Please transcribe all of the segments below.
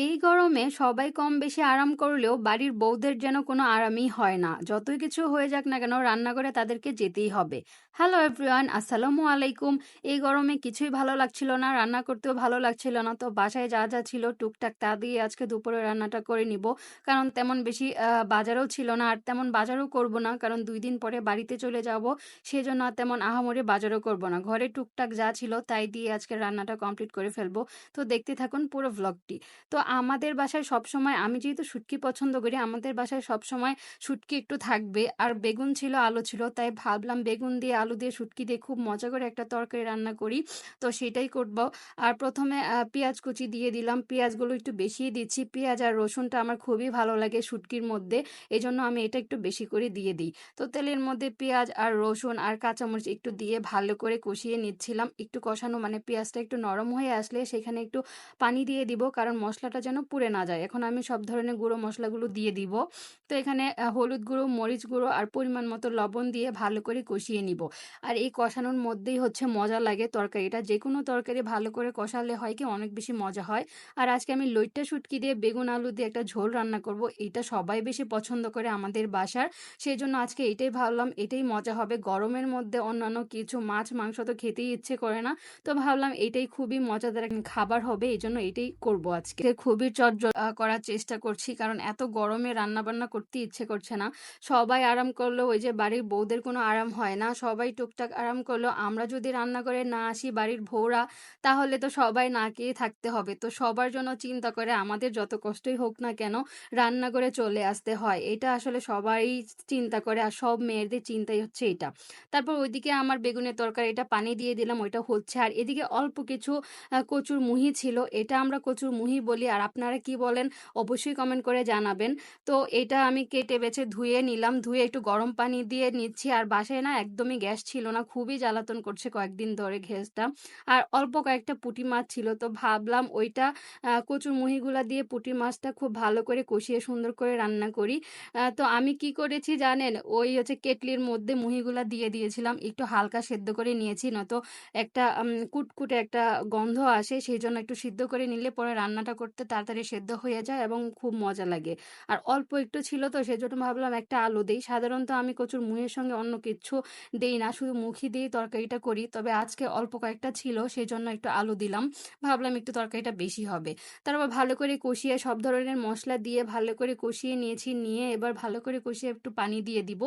এই গরমে সবাই কম বেশি আরাম করলেও বাড়ির বউদের যেন কোনো আরামই হয় না। যতই কিছু হয়ে যাক না কেন রান্নাঘরে তাদেরকে যেতেই হবে। হ্যালো এভরিওয়ান, আসসালামু আলাইকুম। এই গরমে কিছুই ভালো লাগছিল না, রান্না করতেও ভালো লাগছিল না। তো বাসায় যা যা ছিল টুকটাক তা দিয়ে আজকে দুপুরে রান্নাটা করে নিব। কারণ তেমন বেশি বাজারও ছিল না, আর তেমন বাজারও করব না, কারণ 2 দিন পরে বাড়িতে চলে যাব। সেজন্য আর তেমন আহামরি বাজারও করব না, ঘরে টুকটাক যা ছিল তাই দিয়ে আজকে রান্নাটা কমপ্লিট করে ফেলবো। তো দেখতে থাকুন পুরো ভ্লগটি। তো আমাদের বাসায় সবসময়, আমি যেহেতু শুটকি পছন্দ করি, আমাদের বাসায় সবসময় শুটকি একটু থাকবে। আর বেগুন ছিল, আলু ছিল, তাই ভাবলাম বেগুন দিয়ে আলু দিয়ে শুটকি দিয়ে খুব মজা করে একটা তরকারি রান্না করি। তো সেটাই করব। আর প্রথমে পেঁয়াজ কুচি দিয়ে দিলাম, পেঁয়াজগুলো একটু বেশিই দিচ্ছি। পেঁয়াজ আর রসুনটা আমার খুবই ভালো লাগে শুটকির মধ্যে, এই জন্য আমি এটা একটু বেশি করে দিয়ে দিই। তো তেলের মধ্যে পেঁয়াজ আর রসুন আর কাঁচামরিচ একটু দিয়ে ভালো করে কষিয়ে নিচ্ছিলাম। একটু কষানো মানে পেঁয়াজটা একটু নরম হয়ে আসলে সেখানে একটু পানি দিয়ে দিব, কারণ মশলাটা যেন পুড়ে না যায়। এখন আমি সব ধরনের গুঁড়ো মশলাগুলো দিয়ে দিব। তো এখানে হলুদ গুঁড়ো, মরিচ গুঁড়ো আর পরিমাণ মতো লবণ দিয়ে ভালো করে কষিয়ে নিব। আর এই কষানোর মধ্যেই হচ্ছে মজা লাগে তরকারিটা। যে কোনো তরকারি ভালো করে কষালে হয় কি অনেক বেশি মজা হয়। আর আজকে আমি লইট্টা শুটকি দিয়ে বেগুন আলু দিয়ে একটা ঝোল রান্না করব। এইটা সবাই বেশি পছন্দ করে আমাদের বাসার। সেই জন্য আজকে এটাই ভাবলাম, এটাই মজা হবে। গরমের মধ্যে অন্যান্য কিছু মাছ মাংস তো খেতেই ইচ্ছে করে না। তো ভাবলাম এটাই খুবই মজাদার একটা খাবার হবে, এই জন্য এটাই করব আজকে। খুবই করার চেষ্টা করছি, কারণ এত গরমে রান্না বান্না করতে ইচ্ছে করছে না। সবাই আরাম করলেও ওই যে বাড়ির বউদের কোনো আরাম হয় না। সবাই টুকটাক আরাম করলেও আমরা যদি রান্না করে না আসি বাড়ির বউরা, তাহলে তো সবাই না খেয়ে থাকতে হবে। তো সবার জন্য চিন্তা করে আমাদের যত কষ্টই হোক না কেন রান্না করে চলে আসতে হয়। এটা আসলে সবাই চিন্তা করে, আর সব মেয়েদের চিন্তাই হচ্ছে এটা। তারপর ওইদিকে আমার বেগুনের তরকারিটা পানি দিয়ে দিলাম, ওইটা হচ্ছে। আর এদিকে অল্প কিছু কচুর মুহি ছিল, এটা আমরা কচুর মুহি বলি, আর আপনারা কি বলেন অবশ্যই কমেন্ট করে জানাবেন। তো এটা আমি কেটে বেছে ধুয়ে নিলাম, ধুয়ে একটু গরম পানি দিয়ে নিচ্ছি। আর বাসায় না একদমই গ্যাস ছিল না, খুবই জ্বালাতন করছে কয়েকদিন ধরে গ্যাসটা। আর অল্প কয়েকটা পুঁটি মাছ ছিল, তো ভাবলাম ওইটা কচুর মুহিগুলা দিয়ে পুঁটি মাছটা খুব ভালো করে কষিয়ে সুন্দর করে রান্না করি। তো আমি কি করেছি জানেন, ওই হচ্ছে কেটলির মধ্যে মুহিগুলা দিয়ে দিয়েছিলাম, একটু হালকা সেদ্ধ করে নিয়েছি, নয়তো একটা কুটকুটে একটা গন্ধ আসে। সেইজন্য একটু সিদ্ধ করে নিলে পরে রান্নাটা করতে তাড়াতাড়ি সেদ্ধ হয়ে যায় এবং খুব মজা লাগে। আর অল্প একটু ছিল, তো সেজন্য ভাবলাম একটা আলু দেই। সাধারণত আমি কচুর মুহির সঙ্গে অন্য কিচ্ছু দেই না, শুধু মুখি দিয়েই তরকারিটা করি। তবে আজকে অল্প কয়েকটা ছিল, সেজন্য একটু আলু দিলাম। ভাবলাম একটু তরকারিটা বেশি হবে। তারপর ভালো করে কষিয়ে সব ধরনের মসলা দিয়ে ভালো করে কষিয়ে নিয়েছি। নিয়ে এবার ভালো করে কষিয়ে একটু পানি দিয়ে দিব।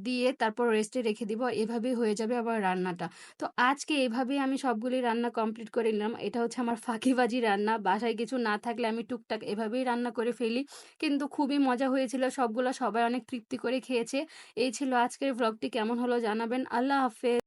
দিয়ে তারপর রেস্টে রেখে দিব। এভাবেই হয়ে যাবে আবার রান্নাটা। তো আজকে এভাবেই আমি সবগুলি রান্না কমপ্লিট করে নিলাম। এটা হচ্ছে আমার ফাঁকিবাজি রান্না। বাসায় কিছু না থাকলে আমি টুকটাক এভাবেই রান্না করে ফেলি। কিন্তু খুবই মজা হয়েছিল সবগুলা, সবাই অনেক তৃপ্তি করে খেয়েছে। এই ছিল আজকের ভ্লগটি, কেমন হলো জানাবেন। আল্লাহ হাফেজ।